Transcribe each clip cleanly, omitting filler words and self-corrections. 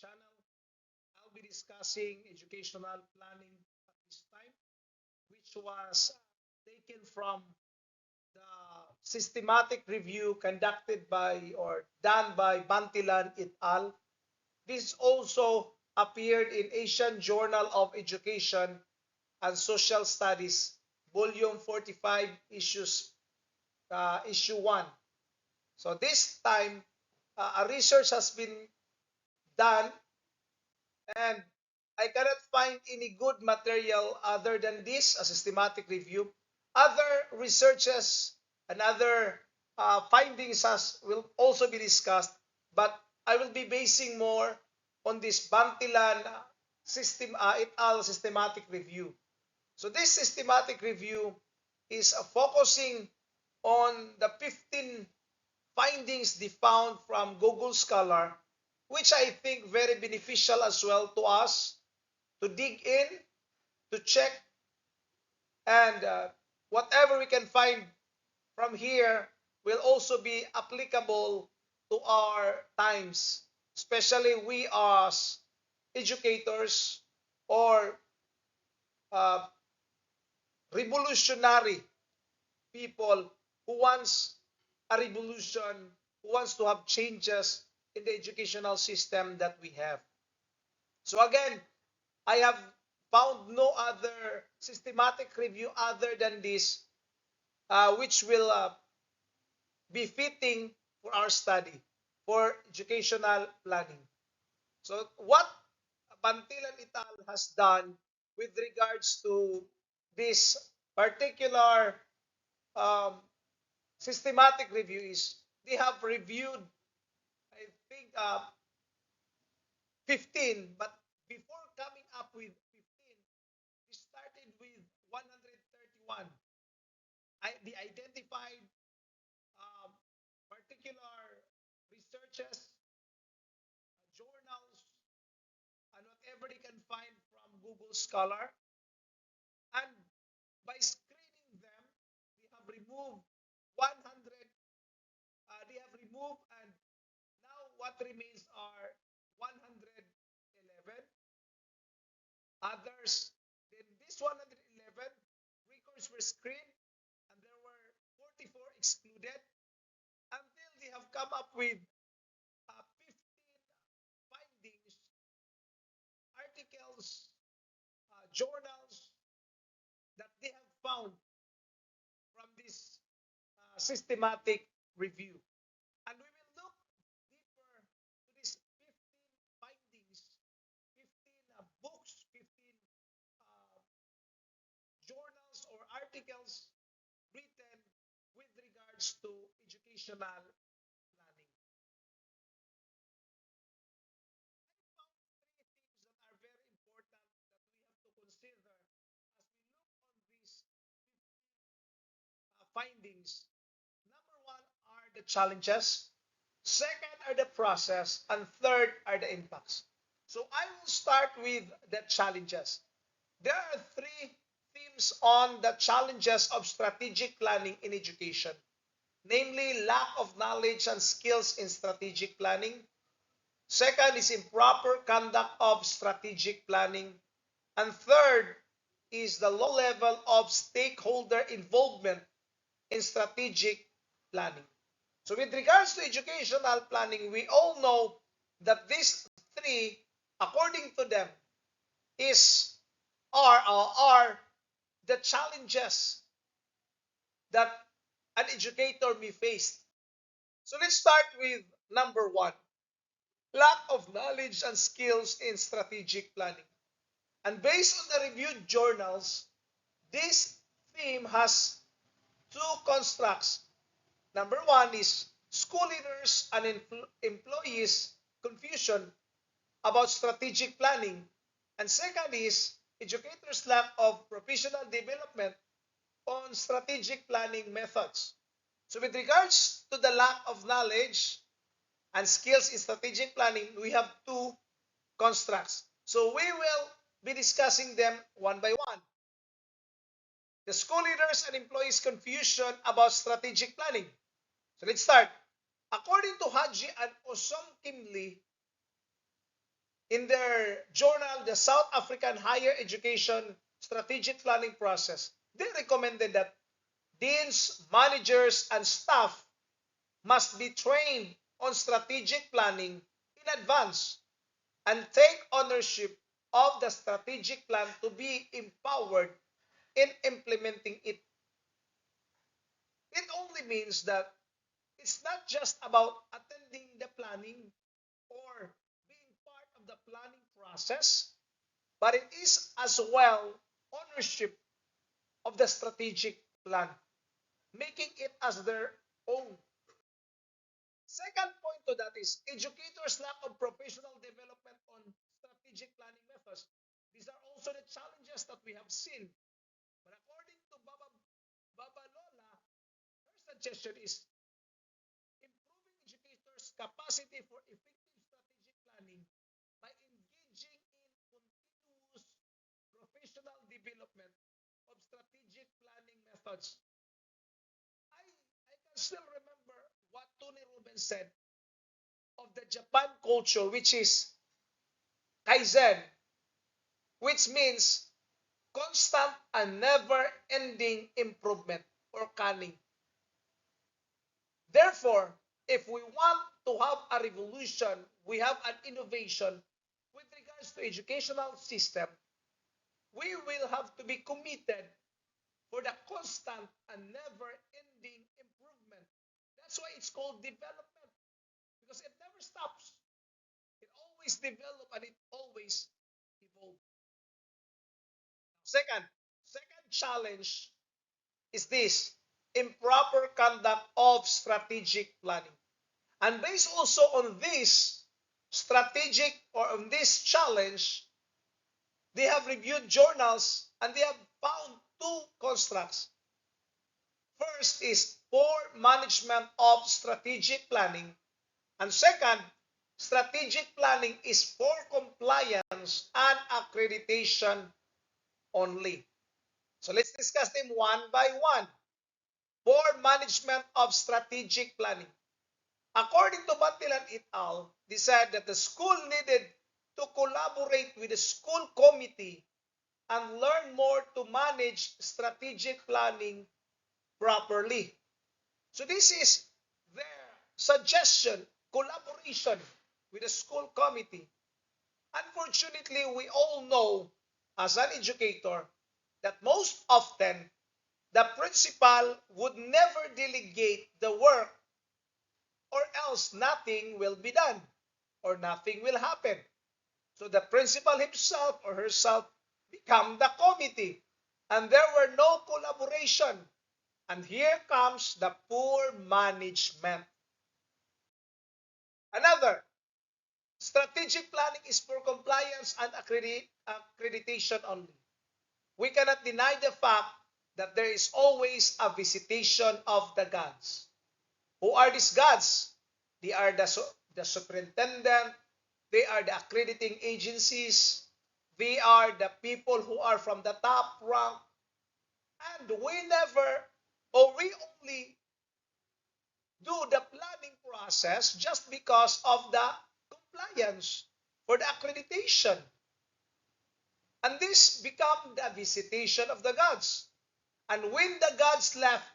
channel. I'll be discussing educational planning at this time, which was taken from the systematic review conducted by or done by Bantilan et al. This also appeared in Asian Journal of Education and Social Studies, Volume 45, Issue 1. So this time, a research has been done, and I cannot find any good material other than this, a systematic review. Other researches and other findings will also be discussed, but I will be basing more on this Bantilan system et al. Systematic review. So this systematic review is focusing on the 15 findings they found from Google Scholar, which I think very beneficial as well to us to dig in, to check, and whatever we can find from here will also be applicable to our times, especially we as educators or uh, revolutionary people who wants a revolution, who wants to have changes in the educational system that we have. So again, I have found no other systematic review other than this, which will be fitting for our study, for educational planning. So what Bantilan et al. Has done with regards to this particular um, systematic review is they have reviewed, I think, 15, but before coming up with 15, they started with 131. They identified um, particular researches, journals, and whatever they can find from Google Scholar. And by screening them, they have removed 100. They have removed, and now what remains are 111. Others, then this 111 records were screened, and there were 44 excluded until they have come up with 15 findings, articles, journals that they have found from this systematic review. And we will look deeper to these 15 findings, 15 books, 15 uh, journals or articles written with regards to educational planning. I found three things that are very important that we have to consider as we look on these findings. Number one are the challenges, second are the process, and third are the impacts. So I will start with the challenges. There are three themes on the challenges of strategic planning in education, namely lack of knowledge and skills in strategic planning. Second is improper conduct of strategic planning. And third is the low level of stakeholder involvement in strategic planning. So with regards to educational planning, we all know that these three, according to them, is are the challenges that an educator may face. So let's start with number one, lack of knowledge and skills in strategic planning. And based on the reviewed journals, this theme has two constructs. Number one is school leaders and employees' confusion about strategic planning. And second is educators' lack of professional development on strategic planning methods. So with regards to the lack of knowledge and skills in strategic planning, we have two constructs. So we will be discussing them one by one. The school leaders and employees' confusion about strategic planning. So let's start. According to Haji and Osom Kimli, in their journal, the South African Higher Education Strategic Planning Process, they recommended that deans, managers, and staff must be trained on strategic planning in advance and take ownership of the strategic plan to be empowered in implementing it. It only means that it's not just about attending the planning or being part of the planning process, but it is as well ownership of the strategic plan, making it as their own. Second point to that is educators' lack of professional development on strategic planning methods. These are also the challenges that we have seen. But according to Baba Lola, her suggestion is improving educators' capacity for effective strategic planning by engaging in continuous professional development of strategic planning methods. I can still remember what Tony Rubens said of the Japan culture, which is Kaizen, which means constant and never ending improvement or cunning. Therefore, if we want to have a revolution, we have an innovation with regards to educational system, we will have to be committed for the constant and never ending improvement. That's why it's called development, because it never stops. It always develops and it always evolves. Second, second challenge is this: improper conduct of strategic planning. And based also on this strategic or on this challenge, they have reviewed journals and they have found two constructs. First is poor management of strategic planning. And second, strategic planning is for compliance and accreditation only. So let's discuss them one by one. Poor management of strategic planning. According to Bantilan et al., they said that the school needed to collaborate with the school committee and learn more to manage strategic planning properly. So this is their suggestion, collaboration with the school committee. Unfortunately, we all know as an educator that most often the principal would never delegate the work, or else nothing will be done or nothing will happen. So the principal himself or herself become the committee, and there were no collaboration. And here comes the poor management. Another, strategic planning is for compliance and accreditation only. We cannot deny the fact that there is always a visitation of the gods. Who are these gods? They are the superintendent, they are the accrediting agencies, they are the people who are from the top rank, and we never, or we only do the planning process just because of the compliance for the accreditation. And this become the visitation of the gods. And when the gods left,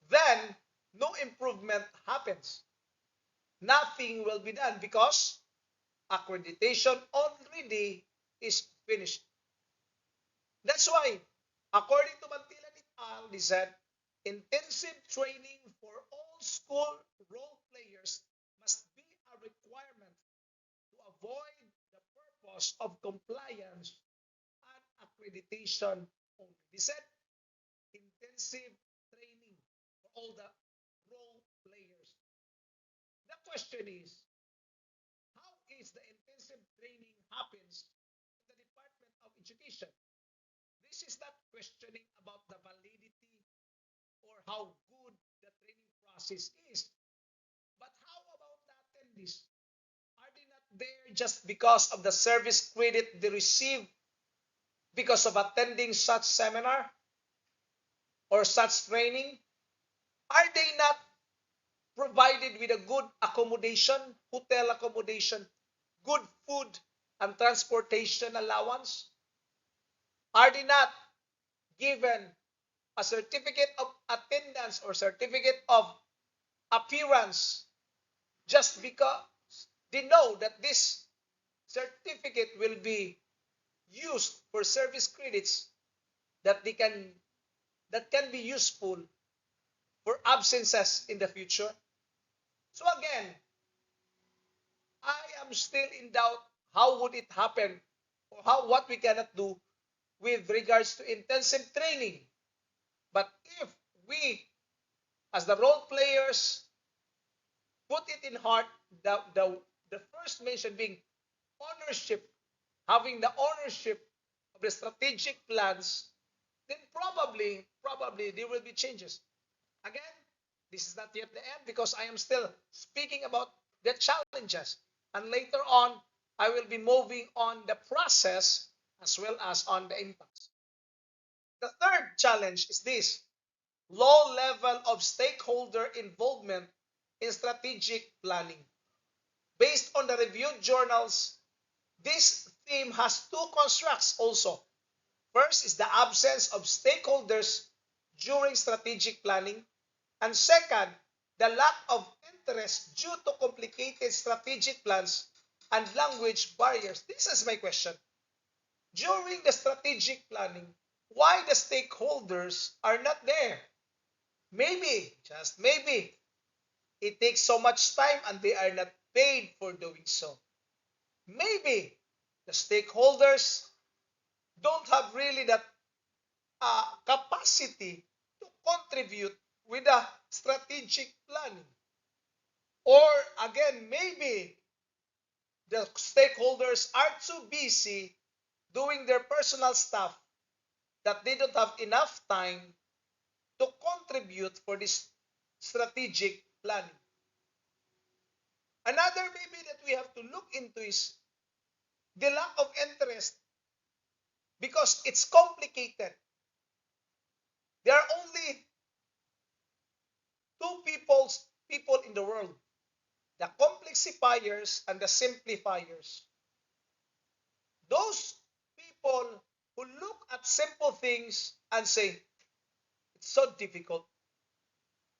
then no improvement happens. Nothing will be done because accreditation already is finished. That's why, according to Mantilan et al., they said, intensive training for all school role players must be a requirement to avoid the purpose of compliance and accreditation only. They said intensive training for all the role players. The question is, how is the intensive training happens in the Department of Education? This is not questioning about the validity or how good the training process is. But how about the attendees? Are they not there just because of the service credit they receive because of attending such seminar or such training? Are they not provided with a good accommodation, hotel accommodation, good food and transportation allowance? Are they not given a certificate of attendance or certificate of appearance just because they know that this certificate will be used for service credits that they can that can be useful for absences in the future? So again, I am still in doubt how would it happen or how what we cannot do with regards to intensive training. But if we as the role players put it in heart, the first mention being ownership, having the ownership of the strategic plans, then probably there will be changes. Again, this is not yet the end because I am still speaking about the challenges. And later on, I will be moving on the process as well as on the impacts. The third challenge is this: low level of stakeholder involvement in strategic planning. Based on the reviewed journals, this theme has two constructs also. First is the absence of stakeholders during strategic planning, and second, the lack of interest due to complicated strategic plans and language barriers. This is my question. During the strategic planning, why the stakeholders are not there? Maybe, just maybe, it takes so much time and they are not paid for doing so. Maybe the stakeholders don't have really that capacity to contribute with a strategic planning. Or again, maybe the stakeholders are too busy doing their personal stuff that they don't have enough time to contribute for this strategic planning. Another maybe that we have to look into is the lack of interest because it's complicated. There are only two people in the world: the complexifiers and the simplifiers. Those people who look at simple things and say, it's so difficult,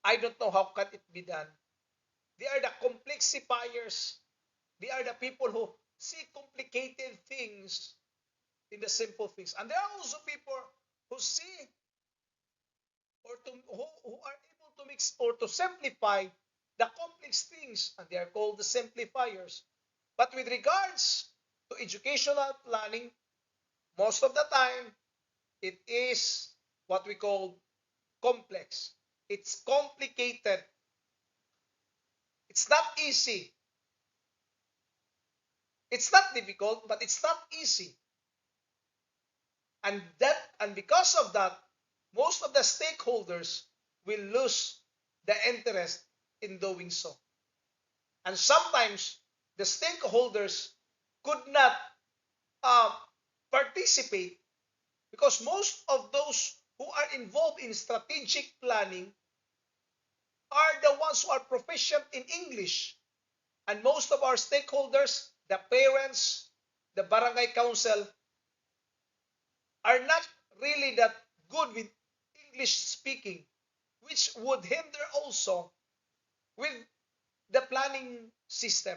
I don't know how can it be done. They are the complexifiers. They are the people who see complicated things in the simple things. And there are also people who see who are able to mix or to simplify the complex things, and they are called the simplifiers. But with regards to educational planning, most of the time it is what we call complex. It's complicated. It's not easy. It's not difficult, but it's not easy. And because of that, most of the stakeholders will lose the interest in doing so. And sometimes the stakeholders could not uh, participate because most of those who are involved in strategic planning are the ones who are proficient in English. And most of our stakeholders, the parents, the barangay council, are not really that good with English speaking, which would hinder also with the planning system.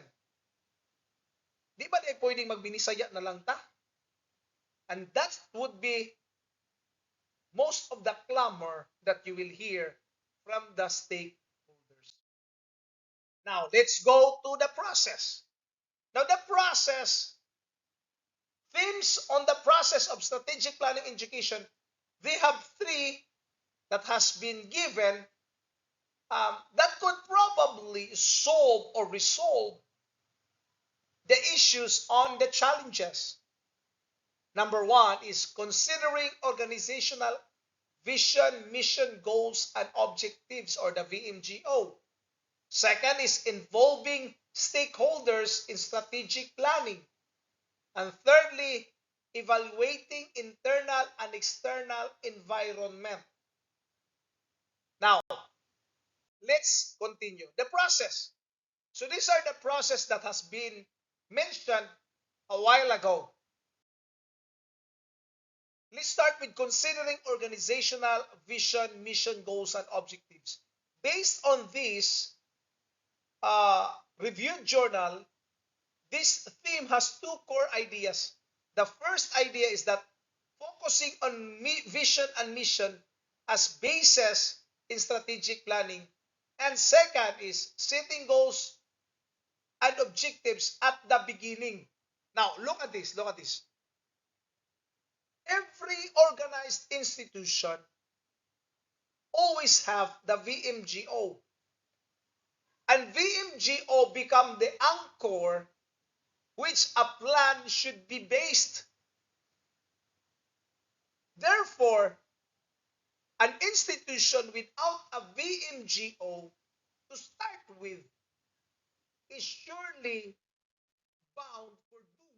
Di ba di pwedeng magbinisaya na lang ta? And that would be most of the clamor that you will hear from the stakeholders. Now, let's go to the process. Now, the process, themes on the process of strategic planning education, they have three that has been given that could probably solve or resolve the issues on the challenges. Number one is considering organizational vision, mission, goals, and objectives, or the VMGO. Second is involving stakeholders in strategic planning. And thirdly, evaluating internal and external environment. Now, let's continue. The process. So these are the process that has been mentioned a while ago. Let's start with considering organizational vision, mission, goals, and objectives. Based on this reviewed journal, this theme has two core ideas. The first idea is that focusing on vision and mission as basis in strategic planning. And second is setting goals and objectives at the beginning. Now, look at this. Look at this. Every organized institution always have the VMGO. And VMGO become the anchor which a plan should be based. Therefore, an institution without a VMGO to start with is surely bound for doom.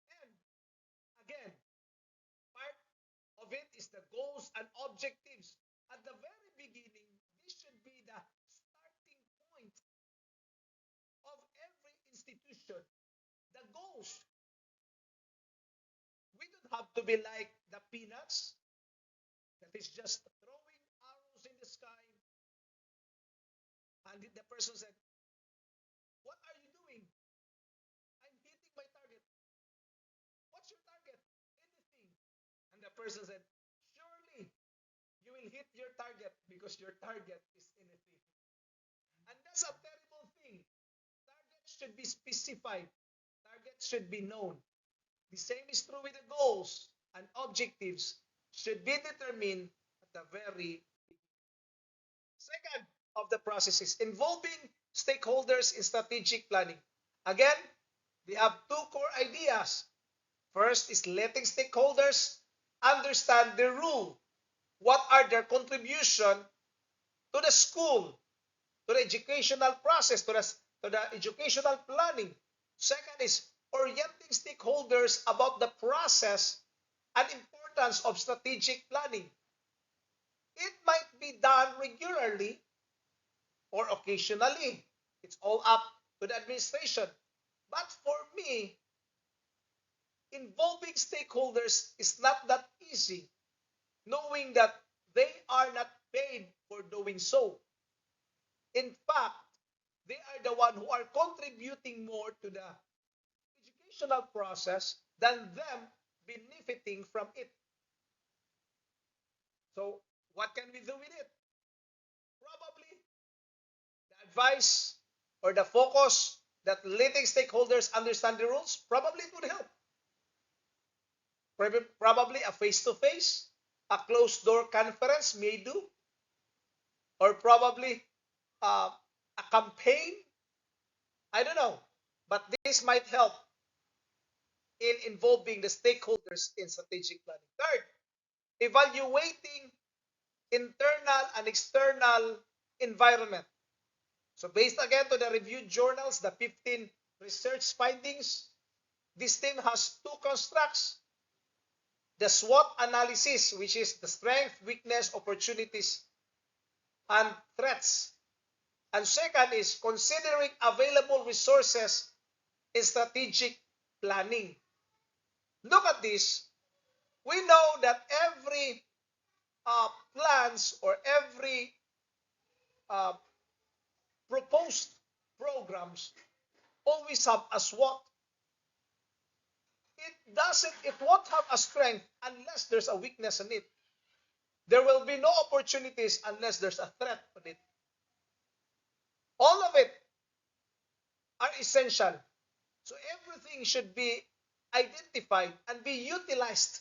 And again, part of it is the goals and objectives. At the very beginning, this should be the starting point of every institution. The goals. We don't have to be like the peanuts that is just throwing arrows in the sky. And the person said, "What are you doing?" "I'm hitting my target." "What's your target?" "Anything." And the person said, "Surely you will hit your target because your target is anything." And that's a terrible thing. Targets should be specified. Targets should be known. The same is true with the goals and objectives should be determined at the very second of the process is involving stakeholders in strategic planning. Again, we have two core ideas. First is letting stakeholders understand the rule. What are their contribution to the school, to the educational process, to the educational planning. Second is orienting stakeholders about the process and importance of strategic planning. It might be done regularly or occasionally. It's all up to the administration. But for me, involving stakeholders is not that easy, knowing that they are not paid for doing so. In fact, they are the one who are contributing more to the educational process than them benefiting from it. So, what can we do with it? Probably the advice or the focus that letting stakeholders understand the rules, probably it would help. Probably a face-to-face, a closed-door conference may do, or probably a campaign. I don't know, but this might help in involving the stakeholders in strategic planning. Third, evaluating internal and external environment. So based again to the reviewed journals, the 15 research findings, this team has two constructs. The SWOT analysis, which is the strength, weakness, opportunities, and threats. And second is considering available resources in strategic planning. Look at this. We know that every plans or every uh, proposed programs always have a SWOT. It won't have a strength unless there's a weakness in it. There will be no opportunities unless there's a threat on it. All of it are essential. So everything should be identified and be utilized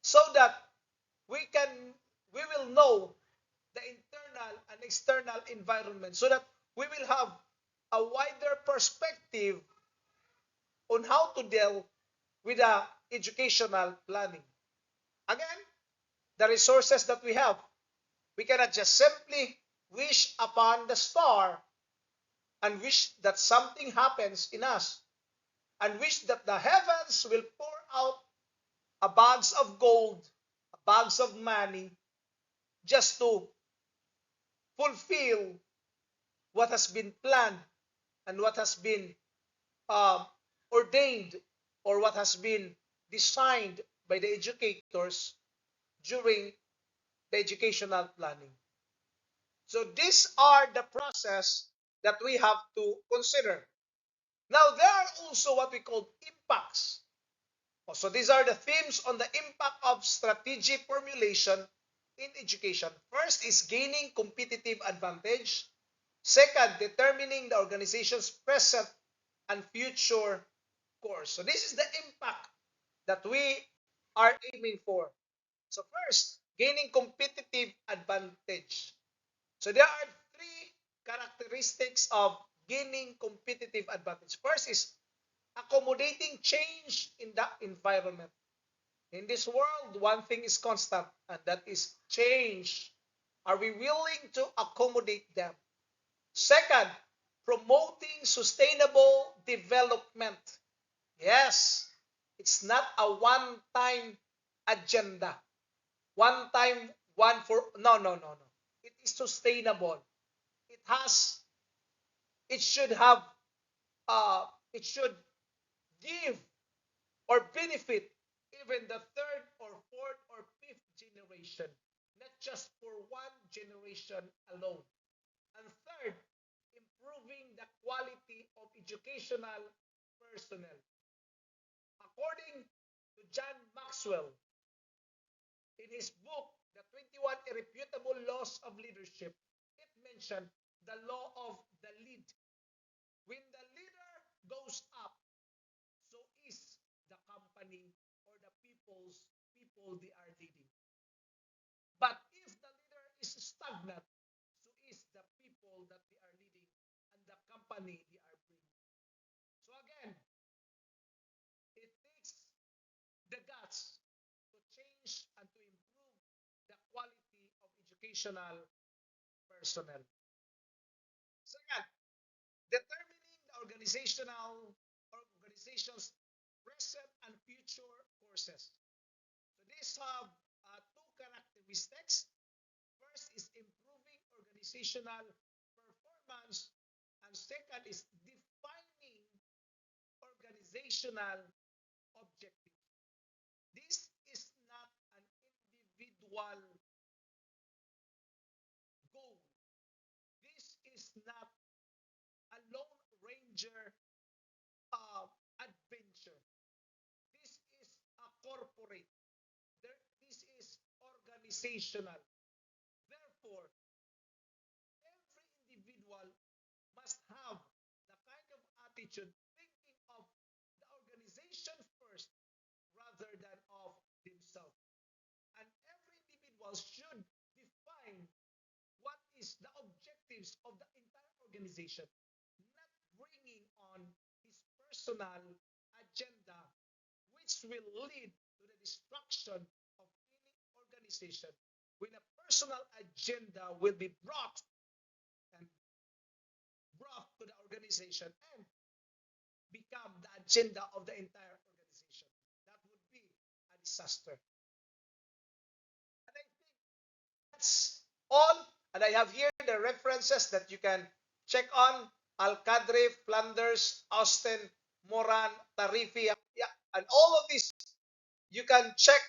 so that we will know the internal and external environment so that we will have a wider perspective on how to deal with the educational planning. Again, the resources that we have, we cannot just simply wish upon the star and wish that something happens in us and wish that the heavens will pour out a bags of gold, a bags of money just to fulfill what has been planned and what has been um, ordained or what has been designed by the educators during the educational planning. So these are the process that we have to consider. Now there are also what we call impacts. So these are the themes on the impact of strategy formulation in education. First is gaining competitive advantage. Second, determining the organization's present and future course. So this is the impact that we are aiming for. So first, gaining competitive advantage. So there are three characteristics of gaining competitive advantage. First is accommodating change in the environment. In this world, one thing is constant, and that is change. Are we willing to accommodate them? Second, promoting sustainable development. Yes, it's not a one-time agenda. One time, one for, no, no, no, no. It is sustainable. It has, it should have, it should give or benefit even the third or fourth or fifth generation, not just for one generation alone. And third, improving the quality of educational personnel. According to John Maxwell, in his book, The 21 Irrefutable Laws of Leadership, it mentioned the law of the lead. When the leader goes up, so is the company or the people they are leading. But if the leader is stagnant, so is the people that they are leading and the company they are bringing. So again, it takes the guts to change and to improve the quality of educational personnel. Second, determining the organization's present and future courses. So these have two characteristics. First is improving organizational performance, and second is defining organizational objectives. This is not an individual goal. This is not a lone ranger adventure. This is a corporate. This is organizational. Therefore, every individual must have the kind of attitude thinking of the organization first rather than of themselves. And every individual should define what is the objectives of the entire organization, not bringing on his personal agenda, which will lead to the destruction of any organization when a personal agenda will be and brought to the organization and become the agenda of the entire organization. That would be a disaster. And I think that's all. And I have here the references that you can check on. Al-Qadri, Flanders, Austin, Moran, Tarifi, yeah, and all of these you can check.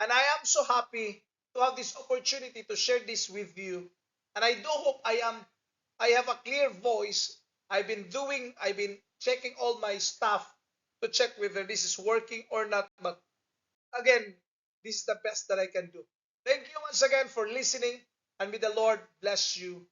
And I am so happy to have this opportunity to share this with you. And I do hope I have a clear voice. I've been checking all my stuff to check whether this is working or not. But again, this is the best that I can do. Thank you once again for listening, and may the Lord bless you